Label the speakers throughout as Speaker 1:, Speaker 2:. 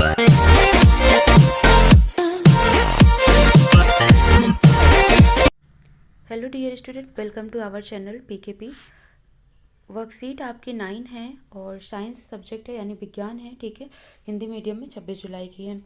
Speaker 1: Hello dear student, welcome to our channel PKP. Worksheet आपकी 9 है और साइंस सब्जेक्ट है यानी विज्ञान है, ठीक है। हिंदी मीडियम में 26 जुलाई की है।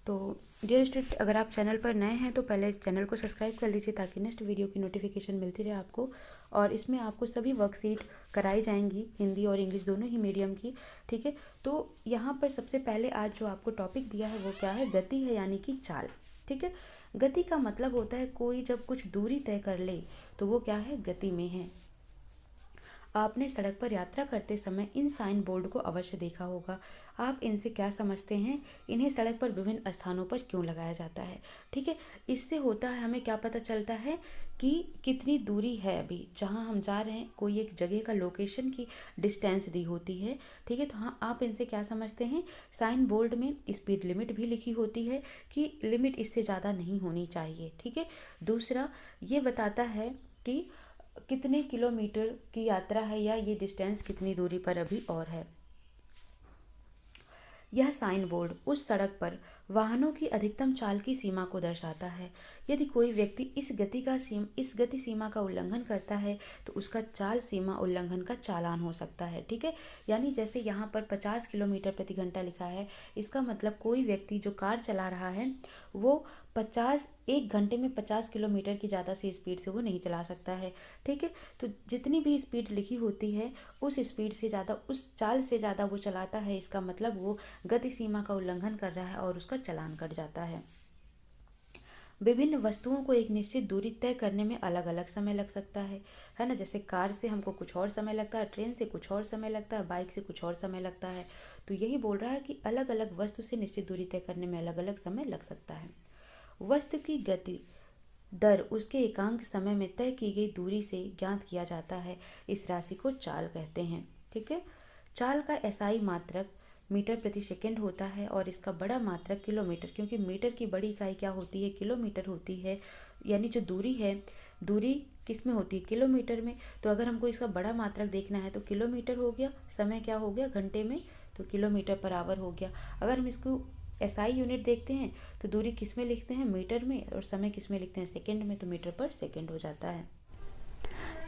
Speaker 1: तो डियर स्टूडेंट, अगर आप चैनल पर नए हैं तो पहले इस चैनल को सब्सक्राइब कर लीजिए ताकि नेक्स्ट वीडियो की नोटिफिकेशन मिलती रहे आपको। और इसमें आपको सभी वर्कशीट कराई जाएंगी, हिंदी और इंग्लिश दोनों ही मीडियम की, ठीक है। तो यहाँ पर सबसे पहले आज जो आपको टॉपिक दिया है वो क्या है, गति है यानी कि चाल, ठीक है। गति का मतलब होता है कोई जब कुछ दूरी तय कर ले तो वो क्या है, गति में है। आपने सड़क पर यात्रा करते समय इन साइन बोर्ड को अवश्य देखा होगा। आप इनसे क्या समझते हैं, इन्हें सड़क पर विभिन्न स्थानों पर क्यों लगाया जाता है, ठीक है। इससे होता है, हमें क्या पता चलता है कि कितनी दूरी है अभी जहां हम जा रहे हैं, कोई एक जगह का लोकेशन की डिस्टेंस दी होती है, ठीक है। तो हाँ, आप इनसे क्या समझते हैं, साइन बोर्ड में स्पीड लिमिट भी लिखी होती है कि लिमिट इससे ज़्यादा नहीं होनी चाहिए, ठीक है। दूसरा, ये बताता है कि कितने किलोमीटर की यात्रा है या ये डिस्टेंस कितनी दूरी पर अभी और है। यह साइन बोर्ड उस सड़क पर वाहनों की अधिकतम चाल की सीमा को दर्शाता है। यदि कोई व्यक्ति इस गति सीमा का उल्लंघन करता है तो उसका चाल सीमा उल्लंघन का चालान हो सकता है, ठीक है। यानी जैसे यहाँ पर 50 किलोमीटर प्रति घंटा लिखा है, इसका मतलब कोई व्यक्ति जो कार चला रहा है वो 1 घंटे में 50 किलोमीटर की ज़्यादा से स्पीड से वो नहीं चला सकता है, ठीक है। तो जितनी भी स्पीड लिखी होती है उस स्पीड से ज़्यादा, उस चाल से ज़्यादा वो चलाता है, इसका मतलब वो गति सीमा का उल्लंघन कर रहा है और उसका चालान कट जाता है। विभिन्न वस्तुओं को एक निश्चित दूरी तय करने में अलग अलग समय लग सकता है ना। जैसे कार से हमको कुछ और समय लगता है, ट्रेन से कुछ और समय लगता है, बाइक से कुछ और समय लगता है। तो यही बोल रहा है कि अलग अलग वस्तु से निश्चित दूरी तय करने में अलग अलग समय लग सकता है। वस्तु की गति दर उसके एकांक समय में तय की गई दूरी से ज्ञात किया जाता है। इस राशि को चाल कहते हैं, ठीक है। चाल का एसआई मात्रक मीटर प्रति सेकंड होता है और इसका बड़ा मात्रक किलोमीटर, क्योंकि मीटर की बड़ी इकाई क्या होती है, किलोमीटर होती है। यानी जो दूरी है, दूरी किस में होती है, किलोमीटर में। तो अगर हमको इसका बड़ा मात्रक देखना है तो किलोमीटर हो गया, समय क्या हो गया घंटे में, तो किलोमीटर पर आवर हो गया। अगर हम इसको एसआई यूनिट देखते हैं तो दूरी किस में लिखते हैं, मीटर में, और समय किस में लिखते हैं, सेकंड में, तो मीटर पर सेकंड हो जाता है।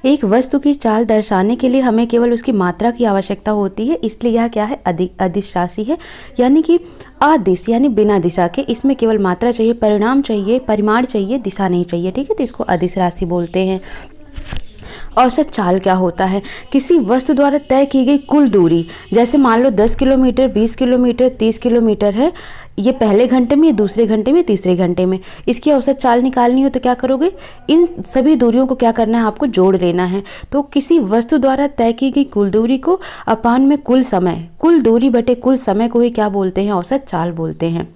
Speaker 1: एक वस्तु की चाल दर्शाने के लिए हमें केवल उसकी मात्रा की आवश्यकता होती है, इसलिए यह क्या है, अदिश राशि है। यानी कि अदिश यानी बिना दिशा के, इसमें केवल मात्रा चाहिए, परिमाण चाहिए, दिशा नहीं चाहिए, ठीक है। तो इसको अदिश राशि बोलते हैं। औसत चाल क्या होता है, किसी वस्तु द्वारा तय की गई कुल दूरी। जैसे मान लो 10 किलोमीटर, 20 किलोमीटर, 30 किलोमीटर है, ये पहले घंटे में, दूसरे घंटे में, तीसरे घंटे में, इसकी औसत चाल निकालनी हो तो क्या करोगे, इन सभी दूरियों को क्या करना है, आपको जोड़ लेना है। तो किसी वस्तु द्वारा तय की गई कुल दूरी को अपान में कुल समय, कुल दूरी बटे कुल समय को ही क्या बोलते हैं, औसत चाल बोलते हैं।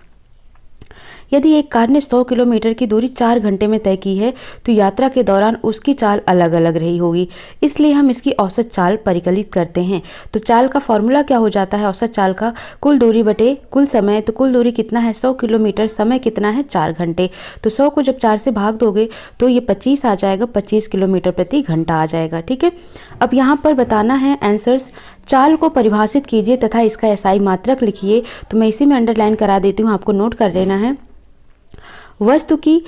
Speaker 1: यदि एक कार ने 100 किलोमीटर की दूरी 4 घंटे में तय की है तो यात्रा के दौरान उसकी चाल अलग अलग रही होगी, इसलिए हम इसकी औसत चाल परिकलित करते हैं। तो चाल का फॉर्मूला क्या हो जाता है, औसत चाल का, कुल दूरी बटे कुल समय। तो कुल दूरी कितना है, 100 किलोमीटर, समय कितना है, 4 घंटे। तो 100 को जब 4 से भाग दोगे तो ये 25 आ जाएगा, 25 किलोमीटर प्रति घंटा आ जाएगा, ठीक है। अब यहाँ पर बताना है आंसर्स। चाल को परिभाषित कीजिए तथा इसका एसआई मात्रक लिखिए। तो मैं इसी में अंडरलाइन करा देती हूँ, आपको नोट कर लेना है। वस्तु की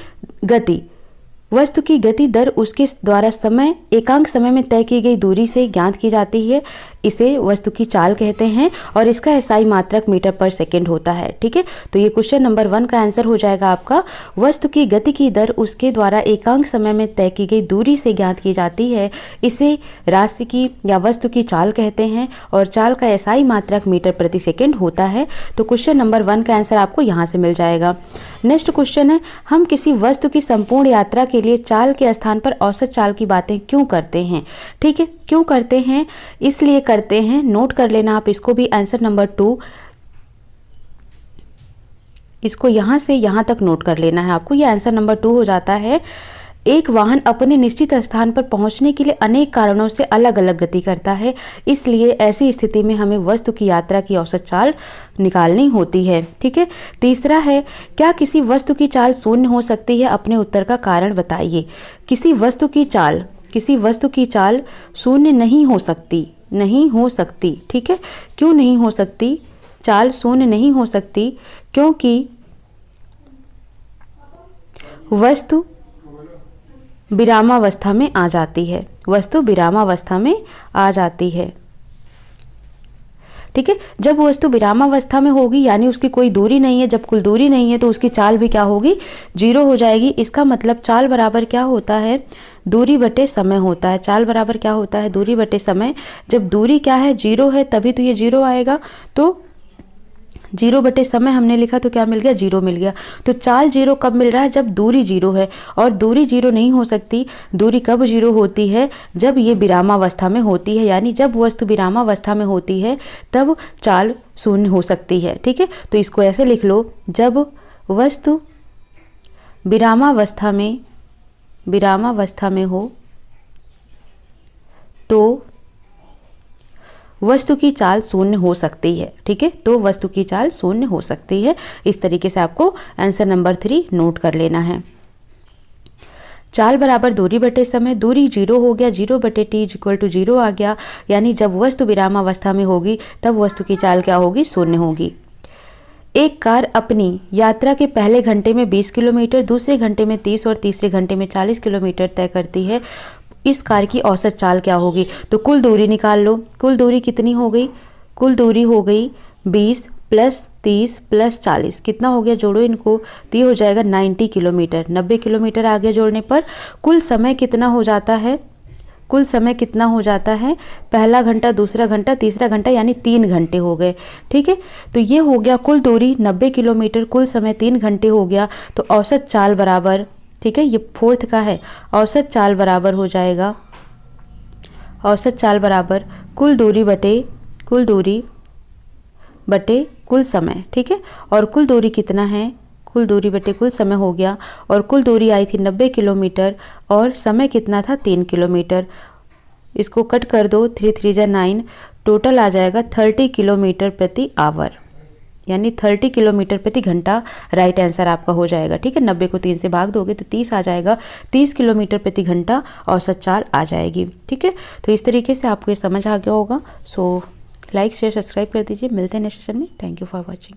Speaker 1: गति दर उसके द्वारा समय, एकांक समय में तय की गई दूरी से ज्ञात की जाती है, इसे वस्तु की चाल कहते हैं और इसका एसआई मात्रक मीटर पर सेकंड होता है, ठीक है। तो ये क्वेश्चन नंबर 1 का आंसर हो जाएगा आपका। वस्तु की गति की दर उसके द्वारा एकांक समय में तय की गई दूरी से ज्ञात की जाती है, इसे राशि की या वस्तु की चाल कहते हैं और चाल का एसआई मात्रक मीटर प्रति सेकंड होता है। तो क्वेश्चन नंबर 1 का आंसर आपको यहाँ से मिल जाएगा। नेक्स्ट क्वेश्चन है, हम किसी वस्तु की संपूर्ण यात्रा के लिए चाल के स्थान पर औसत चाल की बातें क्यों करते हैं, ठीक है। क्यों करते हैं, इसलिए करते हैं, नोट कर लेना आप इसको भी, आंसर नंबर 2, इसको यहां से यहां तक नोट कर लेना है आपको, ये आंसर नंबर 2 हो जाता है। एक वाहन अपने निश्चित स्थान पर पहुंचने के लिए अनेक कारणों से अलग अलग गति करता है, इसलिए ऐसी स्थिति में हमें वस्तु की यात्रा की औसत चाल निकालनी होती है, ठीक है। तीसरा है, क्या किसी वस्तु की चाल शून्य हो सकती है, अपने उत्तर का कारण बताइए। किसी वस्तु की चाल शून्य नहीं हो सकती, ठीक है। क्यों नहीं हो सकती, चाल शून्य नहीं हो सकती क्योंकि वस्तु विरामावस्था में आ जाती है। वस्तु विरामावस्था में आ जाती है। ठीक है, जब वस्तु विरामावस्था में होगी यानी उसकी कोई दूरी नहीं है, जब कुल दूरी नहीं है तो उसकी चाल भी क्या होगी, जीरो हो जाएगी। इसका मतलब चाल बराबर क्या होता है, दूरी बटे समय होता है। चाल बराबर क्या होता है, दूरी बटे समय। जब दूरी क्या है, जीरो है, तभी तो ये जीरो आएगा। तो जीरो बटे समय हमने लिखा तो क्या मिल गया, जीरो मिल गया। तो चाल जीरो कब मिल रहा है, जब दूरी जीरो है। और दूरी जीरो नहीं हो सकती, दूरी कब जीरो होती है, जब ये विरामावस्था में होती है। यानी जब वस्तु विरामावस्था में होती है तब चाल शून्य हो सकती है। ठीक है, तो इसको ऐसे लिख लो, जब वस्तु विरामावस्था में हो तो वस्तु की चाल शून्य हो सकती है। ठीक है, तो वस्तु की चाल शून्य हो सकती है। इस तरीके से आपको आंसर नंबर 3 नोट कर लेना है। चाल बराबर दूरी बटे समय, दूरी जीरो हो गया, जीरो बटे टी इक्वल टू जीरो आ गया। यानी जब वस्तु विरामावस्था में होगी तब वस्तु की चाल क्या होगी, शून्य होगी। एक कार अपनी यात्रा के पहले घंटे में 20 किलोमीटर, दूसरे घंटे में 30 और तीसरे घंटे में 40 किलोमीटर तय करती है। इस कार की औसत चाल क्या होगी, तो कुल दूरी निकाल लो। कुल दूरी कितनी हो गई, कुल दूरी हो गई 20 प्लस 30 प्लस 40, कितना हो गया, जोड़ो इनको, तो ये हो जाएगा 90 किलोमीटर। 90 किलोमीटर आगे जोड़ने पर कुल समय कितना हो जाता है, कुल समय कितना हो जाता है, पहला घंटा, दूसरा घंटा, तीसरा घंटा, यानी 3 घंटे हो गए। ठीक है, तो ये हो गया कुल दूरी 90 किलोमीटर, कुल समय 3 घंटे हो गया। तो औसत चाल बराबर, ठीक है, ये फोर्थ का है, औसत चाल बराबर हो जाएगा, औसत चाल बराबर कुल दूरी बटे कुल समय। ठीक है, और कुल दूरी कितना है, कुल दूरी बटे कुल समय हो गया। और कुल दूरी आई थी 90 किलोमीटर और समय कितना था, 3 किलोमीटर। इसको कट कर दो, 3 3 जा 9, टोटल आ जाएगा 30 किलोमीटर प्रति आवर, यानी 30 किलोमीटर प्रति घंटा राइट आंसर आपका हो जाएगा। ठीक है, 90 को 3 से भाग दोगे तो 30 आ जाएगा, 30 किलोमीटर प्रति घंटा औसत चाल आ जाएगी। ठीक है, तो इस तरीके से आपको ये समझ आ गया होगा। सो लाइक शेयर सब्सक्राइब कर दीजिए। मिलते हैं नेक्स्ट सेशन में। Thank you for watching.